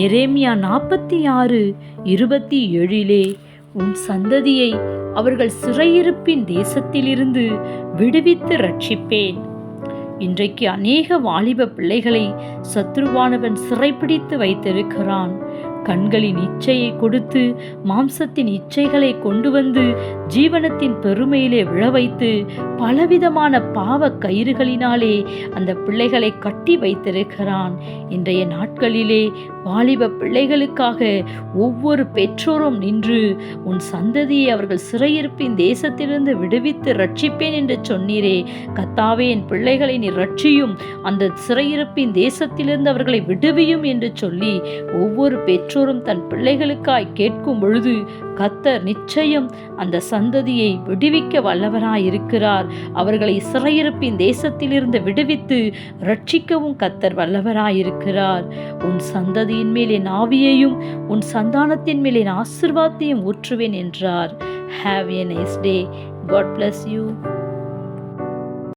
எரேமியா 46:27 உன் சந்ததியை அவர்கள் சிறையிருப்பின் தேசத்திலிருந்து விடுவித்து ரட்சிப்பேன். இன்றைக்கு அநேக வாலிப பிள்ளைகளை சத்ருவானவன் சிறைப்பிடித்து வைத்திருக்கிறான். கண்களின் இச்சையை கொடுத்து மாம்சத்தின் இச்சைகளை கொண்டு வந்து ஜீவனத்தின் பெருமையிலே விழ வைத்து பலவிதமான பாவ கயிறுகளினாலே அந்த பிள்ளைகளை கட்டி வைத்திருக்கிறான். இன்றைய நாட்களிலே வாலிப பிள்ளைகளுக்காக ஒவ்வொரு பெற்றோரும் நின்று உன் சந்ததியை அவர்கள் சிறையிருப்பின் தேசத்திலிருந்து விடுவித்து ரட்சிப்பேன் என்று சொன்னீரே. கர்த்தாவே, என் பிள்ளைகளை நீ ரட்சியும், அந்த சிறையிருப்பின் தேசத்திலிருந்து அவர்களை விடுவியும் என்று சொல்லி ஒவ்வொரு பெற்றோரும் தன் பிள்ளைகளுக்காய் கேட்கும் பொழுது கர்த்தர் நிச்சயம் அந்த சந்ததியை விடுவிக்க வல்லவராயிருக்கிறார். அவர்களை சிறையிருப்பின் தேசத்திலிருந்து விடுவித்து ரட்சிக்கவும் கர்த்தர் வல்லவராயிருக்கிறார். உன் சந்ததியின் மேல் என் ஆவியையும் உன் சந்தானத்தின் மேல் என் ஆசீர்வாதத்தையும் ஊற்றுவேன் என்றார். Have a nice day. God bless you.